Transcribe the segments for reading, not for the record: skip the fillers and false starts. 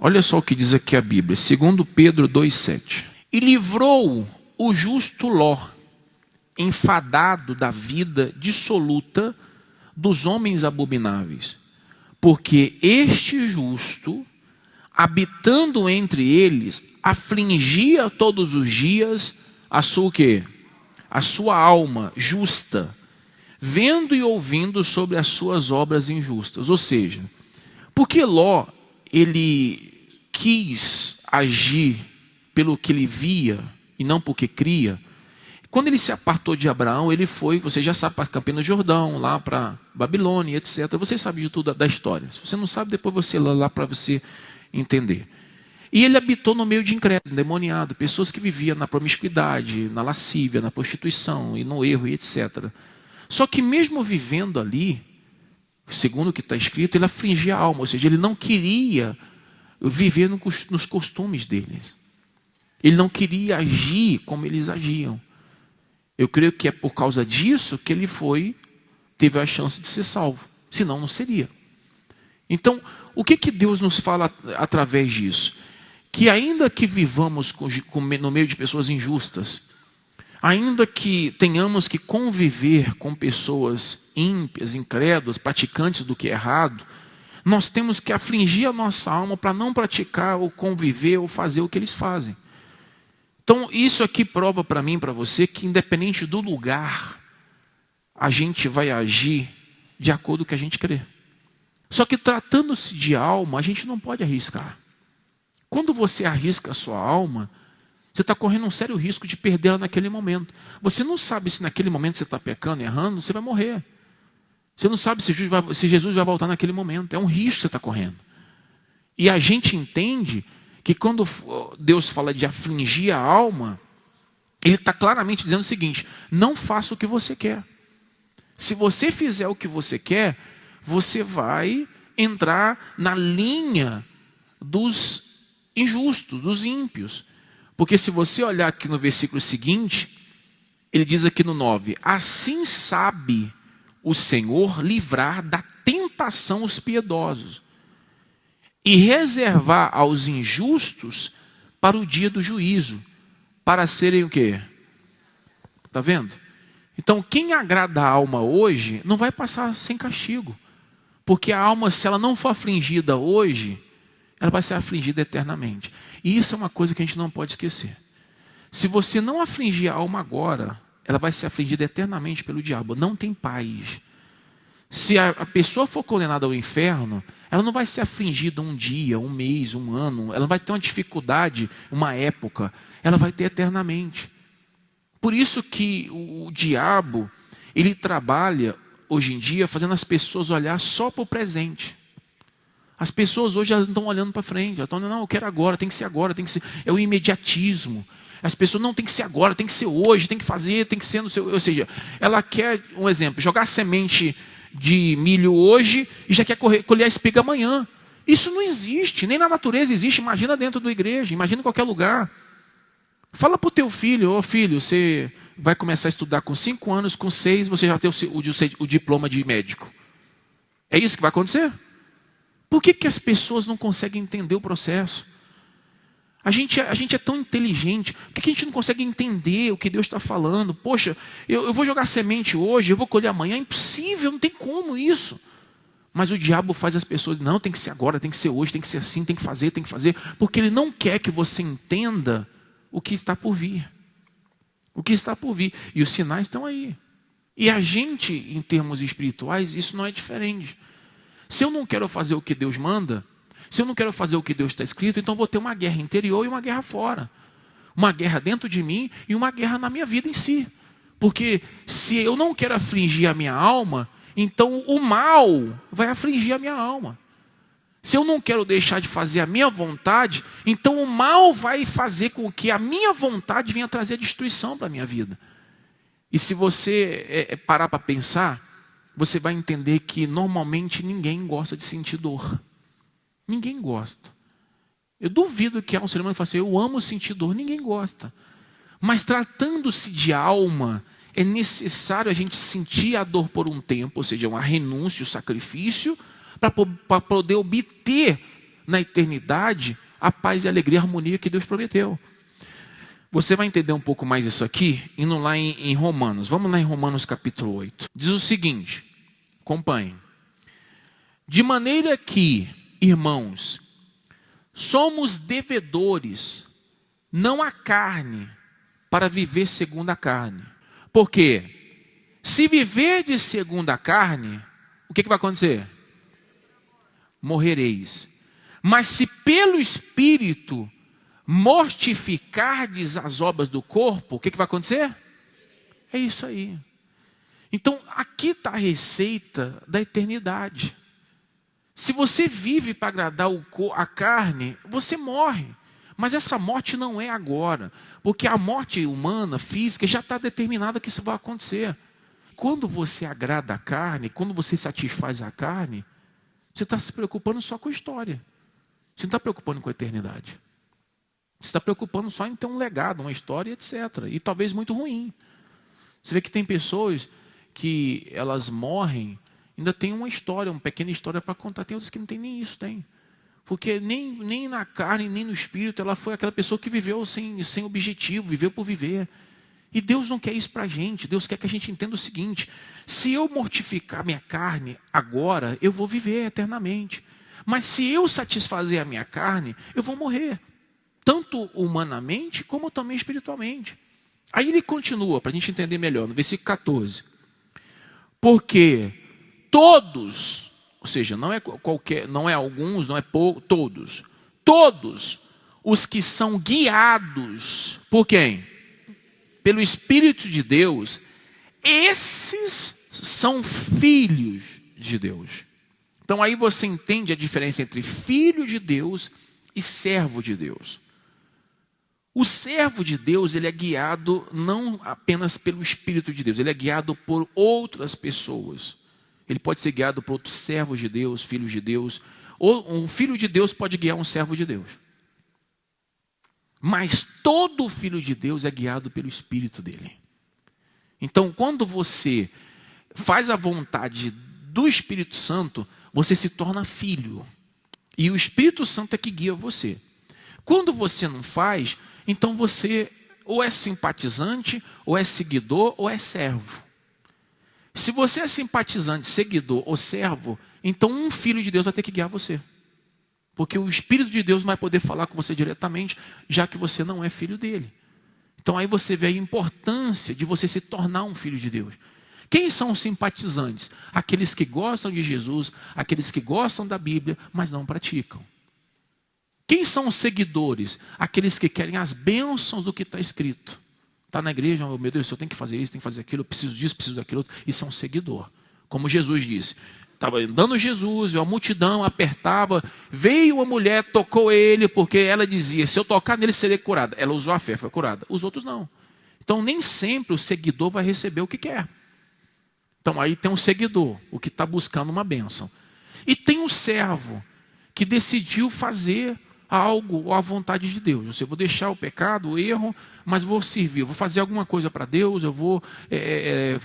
Olha só o que diz aqui a Bíblia, 2 Pedro 2,7. E livrou o justo Ló, enfadado da vida dissoluta dos homens abomináveis, porque este justo, habitando entre eles, afligia todos os dias a sua o quê? A sua alma justa, vendo e ouvindo sobre as suas obras injustas. Ou seja, porque Ló, ele quis agir pelo que ele via e não porque cria. Quando ele se apartou de Abraão, ele foi, você já sabe, para Campina do Jordão, lá para Babilônia, etc. Você sabe de tudo da história. Se você não sabe, depois você lê lá para você entender. E ele habitou no meio de incrédulo, endemoniado, pessoas que viviam na promiscuidade, na lascívia, na prostituição e no erro e etc. Só que mesmo vivendo ali, segundo o que está escrito, ele afligia a alma, ou seja, ele não queria viver nos costumes deles. Ele não queria agir como eles agiam. Eu creio que é por causa disso que ele teve a chance de ser salvo. Senão não seria. Então, o que Deus nos fala através disso? Que ainda que vivamos no meio de pessoas injustas, ainda que tenhamos que conviver com pessoas ímpias, incrédulas, praticantes do que é errado, nós temos que afligir a nossa alma para não praticar ou conviver ou fazer o que eles fazem. Então, isso aqui prova para mim e para você que, independente do lugar, a gente vai agir de acordo com o que a gente crê. Só que, tratando-se de alma, a gente não pode arriscar. Quando você arrisca a sua alma, você está correndo um sério risco de perdê-la naquele momento. Você não sabe se naquele momento você está pecando, errando, você vai morrer. Você não sabe se Jesus vai voltar naquele momento. É um risco que você está correndo. E a gente entende que quando Deus fala de afligir a alma, Ele está claramente dizendo o seguinte: não faça o que você quer. Se você fizer o que você quer, você vai entrar na linha dos injustos, dos ímpios. Porque se você olhar aqui no versículo seguinte, ele diz aqui no 9: assim sabe o Senhor livrar da tentação os piedosos e reservar aos injustos para o dia do juízo, para serem o quê? Está vendo? Então, quem agrada a alma hoje, não vai passar sem castigo. Porque a alma, se ela não for afligida hoje, ela vai ser afligida eternamente. E isso é uma coisa que a gente não pode esquecer. Se você não afligir a alma agora, ela vai ser afligida eternamente pelo diabo. Não tem paz. Se a pessoa for condenada ao inferno, ela não vai ser afligida um dia, um mês, um ano. Ela não vai ter uma dificuldade, uma época. Ela vai ter eternamente. Por isso que o diabo, ele trabalha hoje em dia fazendo as pessoas olhar só para o presente. As pessoas hoje elas não estão olhando para frente. Elas estão dizendo: não, eu quero agora, tem que ser agora, tem que ser. É o imediatismo. As pessoas não tem que ser agora, tem que ser hoje, tem que fazer, tem que ser no seu. Ou seja, ela quer, um exemplo, jogar semente de milho hoje e já quer colher a espiga amanhã. Isso não existe, nem na natureza existe. Imagina dentro da igreja, imagina em qualquer lugar. Fala para o teu filho: ô filho, você vai começar a estudar com 5 anos, com 6 você já tem o diploma de médico. É isso que vai acontecer? Por que as pessoas não conseguem entender o processo? A gente é tão inteligente. Por que a gente não consegue entender o que Deus está falando? Poxa, eu vou jogar semente hoje, eu vou colher amanhã. É impossível, não tem como isso. Mas o diabo faz as pessoas: não, tem que ser agora, tem que ser hoje, tem que ser assim, tem que fazer. Porque ele não quer que você entenda o que está por vir. O que está por vir. E os sinais estão aí. E a gente, em termos espirituais, isso não é diferente. Se eu não quero fazer o que Deus manda, se eu não quero fazer o que Deus está escrito, então vou ter uma guerra interior e uma guerra fora. Uma guerra dentro de mim e uma guerra na minha vida em si. Porque se eu não quero afligir a minha alma, então o mal vai afligir a minha alma. Se eu não quero deixar de fazer a minha vontade, então o mal vai fazer com que a minha vontade venha trazer destruição para a minha vida. E se você parar para pensar, você vai entender que normalmente ninguém gosta de sentir dor. Ninguém gosta. Eu duvido que há um ser humano que fale assim: eu amo sentir dor. Ninguém gosta. Mas tratando-se de alma, é necessário a gente sentir a dor por um tempo, ou seja, uma renúncia, um sacrifício, para poder obter na eternidade a paz e a alegria e a harmonia que Deus prometeu. Você vai entender um pouco mais isso aqui, indo lá em Romanos. Vamos lá em Romanos capítulo 8. Diz o seguinte, acompanhem. De maneira que, irmãos, somos devedores, não à carne, para viver segundo a carne. Porque se viverdes segundo a carne, o que vai acontecer? Morrereis. Mas se pelo Espírito mortificardes as obras do corpo, o que vai acontecer? É isso aí. Então, aqui está a receita da eternidade. Se você vive para agradar a carne, você morre. Mas essa morte não é agora. Porque a morte humana, física, já está determinada que isso vai acontecer. Quando você agrada a carne, quando você satisfaz a carne, você está se preocupando só com a história. Você não está preocupando com a eternidade. Você está preocupando só em ter um legado, uma história, etc. E talvez muito ruim. Você vê que tem pessoas que elas morrem, ainda tem uma história, uma pequena história para contar. Tem outros que não tem nem isso, tem. Porque nem na carne, nem no espírito, ela foi aquela pessoa que viveu sem objetivo, viveu por viver. E Deus não quer isso para a gente. Deus quer que a gente entenda o seguinte: se eu mortificar minha carne agora, eu vou viver eternamente. Mas se eu satisfazer a minha carne, eu vou morrer. Tanto humanamente, como também espiritualmente. Aí ele continua, para a gente entender melhor, no versículo 14. Porque todos, ou seja, não é qualquer, não é alguns, não é todos. Todos os que são guiados por quem? Pelo Espírito de Deus, esses são filhos de Deus. Então aí você entende a diferença entre filho de Deus e servo de Deus. O servo de Deus, ele é guiado não apenas pelo Espírito de Deus, ele é guiado por outras pessoas. Ele pode ser guiado por outros servos de Deus, filhos de Deus, ou um filho de Deus pode guiar um servo de Deus. Mas todo filho de Deus é guiado pelo Espírito dele. Então, quando você faz a vontade do Espírito Santo, você se torna filho. E o Espírito Santo é que guia você. Quando você não faz, então você ou é simpatizante, ou é seguidor, ou é servo. Se você é simpatizante, seguidor ou servo, então um filho de Deus vai ter que guiar você. Porque o Espírito de Deus não vai poder falar com você diretamente, já que você não é filho dele. Então aí você vê a importância de você se tornar um filho de Deus. Quem são os simpatizantes? Aqueles que gostam de Jesus, aqueles que gostam da Bíblia, mas não praticam. Quem são os seguidores? Aqueles que querem as bênçãos do que está escrito. Está na igreja, oh, meu Deus, eu tenho que fazer isso, tenho que fazer aquilo, eu preciso disso, preciso daquilo outro. Isso é um seguidor. Como Jesus disse, estava andando Jesus, e a multidão apertava, veio uma mulher, tocou ele, porque ela dizia, se eu tocar nele, serei curada. Ela usou a fé, foi curada. Os outros não. Então nem sempre o seguidor vai receber o que quer. Então aí tem um seguidor, o que está buscando uma bênção. E tem um servo, que decidiu fazer algo ou a vontade de Deus. Eu vou deixar o pecado, o erro, mas vou servir, eu vou fazer alguma coisa para Deus, eu vou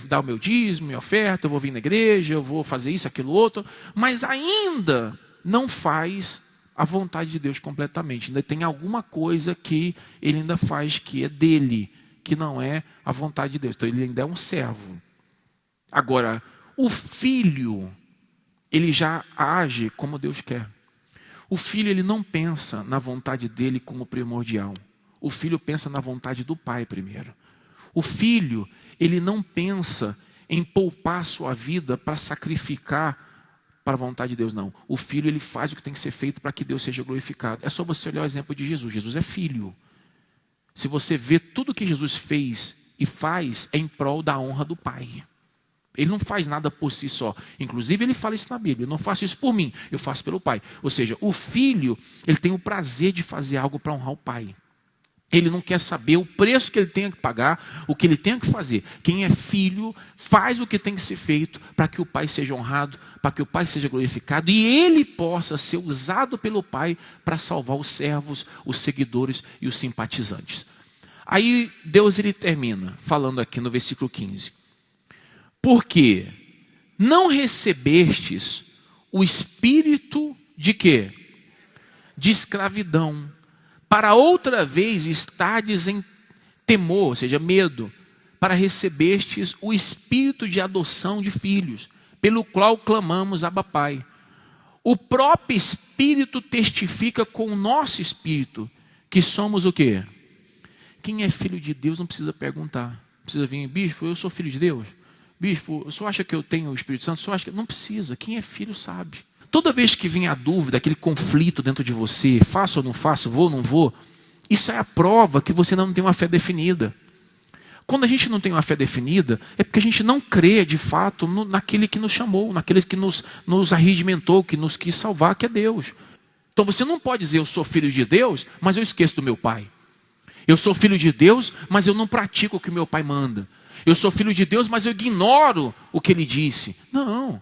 dar o meu dízimo, minha oferta, eu vou vir na igreja, eu vou fazer isso, aquilo, outro, mas ainda não faz a vontade de Deus completamente. Ainda tem alguma coisa que ele ainda faz que é dele, que não é a vontade de Deus. Então ele ainda é um servo. Agora, o filho, ele já age como Deus quer. O filho, ele não pensa na vontade dele como primordial. O filho pensa na vontade do pai primeiro. O filho, ele não pensa em poupar sua vida para sacrificar para a vontade de Deus, não. O filho, ele faz o que tem que ser feito para que Deus seja glorificado. É só você olhar o exemplo de Jesus. Jesus é filho. Se você vê tudo que Jesus fez e faz, é em prol da honra do pai. Ele não faz nada por si só. Inclusive ele fala isso na Bíblia. Eu não faço isso por mim, eu faço pelo pai. Ou seja, o filho, ele tem o prazer de fazer algo para honrar o pai. Ele não quer saber o preço que ele tem que pagar, o que ele tem que fazer. Quem é filho faz o que tem que ser feito para que o pai seja honrado, para que o pai seja glorificado e ele possa ser usado pelo pai para salvar os servos, os seguidores e os simpatizantes. Aí Deus, ele termina falando aqui no versículo 15. Porque não recebestes o espírito de quê? de escravidão, para outra vez estardes em temor, ou seja, medo, para recebestes o espírito de adoção de filhos, pelo qual clamamos Abba Pai. O próprio Espírito testifica com o nosso espírito que somos o quê? Quem é filho de Deus não precisa perguntar. Não precisa vir, bispo, eu sou filho de Deus. Bispo, o senhor acha que eu tenho o Espírito Santo? O senhor acha que... Não precisa, quem é filho sabe. Toda vez que vem a dúvida, aquele conflito dentro de você, faço ou não faço, vou ou não vou, isso é a prova que você não tem uma fé definida. Quando a gente não tem uma fé definida, é porque a gente não crê de fato naquele que nos chamou, naquele que nos arregimentou, que nos quis salvar, que é Deus. Então você não pode dizer eu sou filho de Deus, mas eu esqueço do meu pai. Eu sou filho de Deus, mas eu não pratico o que meu pai manda. Eu sou filho de Deus, mas eu ignoro o que ele disse. Não.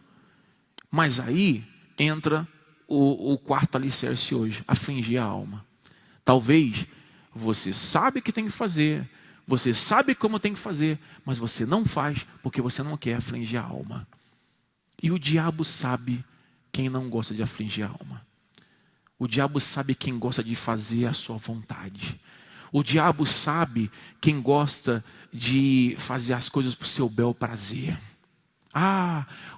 Mas aí entra o quarto alicerce hoje, afligir a alma. Talvez você sabe o que tem que fazer, você sabe como tem que fazer, mas você não faz porque você não quer afligir a alma. E o diabo sabe quem não gosta de afligir a alma. O diabo sabe quem gosta de fazer a sua vontade. O diabo sabe quem gosta de fazer as coisas para o seu bel prazer.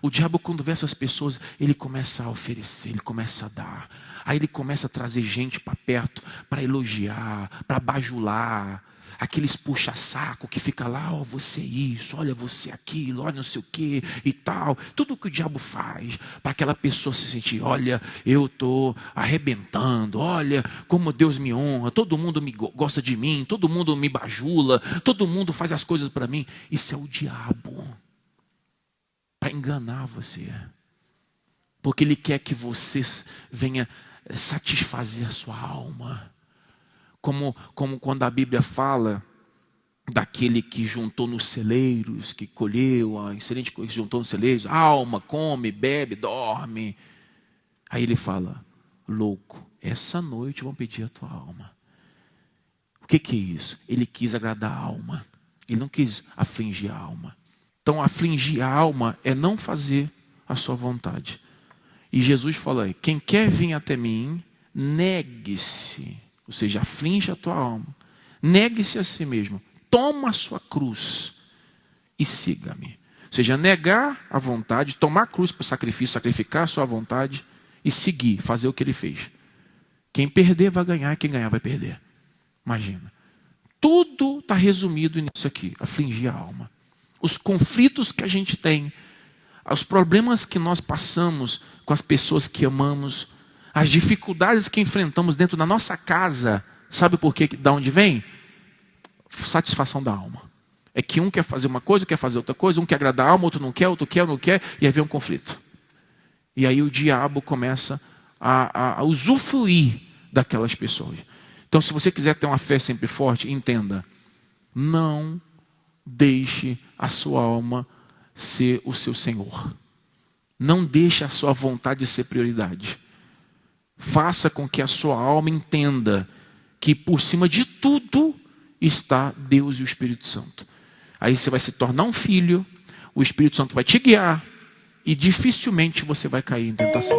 O diabo quando vê essas pessoas, ele começa a oferecer, ele começa a dar. Aí ele começa a trazer gente para perto, para elogiar, para bajular. Aqueles puxa-saco que fica lá, você isso, olha você aquilo, olha não sei o que e tal. Tudo que o diabo faz para aquela pessoa se sentir, olha, eu estou arrebentando, olha como Deus me honra, todo mundo gosta de mim, todo mundo me bajula, todo mundo faz as coisas para mim. Isso é o diabo, para enganar você. Porque ele quer que você venha satisfazer a sua alma. Como quando a Bíblia fala daquele que juntou nos celeiros, que colheu a excelente coisa que juntou nos celeiros, alma, come, bebe, dorme. Aí ele fala, louco, essa noite vão pedir a tua alma. O que é isso? Ele quis agradar a alma, ele não quis afligir a alma. Então afligir a alma é não fazer a sua vontade. E Jesus fala, quem quer vir até mim, negue-se. Ou seja, aflige a tua alma. Negue-se a si mesmo. Toma a sua cruz e siga-me. Ou seja, negar a vontade, tomar a cruz para o sacrifício, sacrificar a sua vontade e seguir, fazer o que ele fez. Quem perder vai ganhar, quem ganhar vai perder. Imagina. Tudo está resumido nisso aqui, afligir a alma. Os conflitos que a gente tem, os problemas que nós passamos com as pessoas que amamos, as dificuldades que enfrentamos dentro da nossa casa, sabe por quê? Da onde vem? Satisfação da alma. É que um quer fazer uma coisa, quer fazer outra coisa, um quer agradar a alma, outro não quer, e aí vem um conflito. E aí o diabo começa a usufruir daquelas pessoas. Então, se você quiser ter uma fé sempre forte, entenda, não deixe a sua alma ser o seu Senhor. Não deixe a sua vontade ser prioridade. Faça com que a sua alma entenda que por cima de tudo está Deus e o Espírito Santo. Aí você vai se tornar um filho, o Espírito Santo vai te guiar e dificilmente você vai cair em tentação.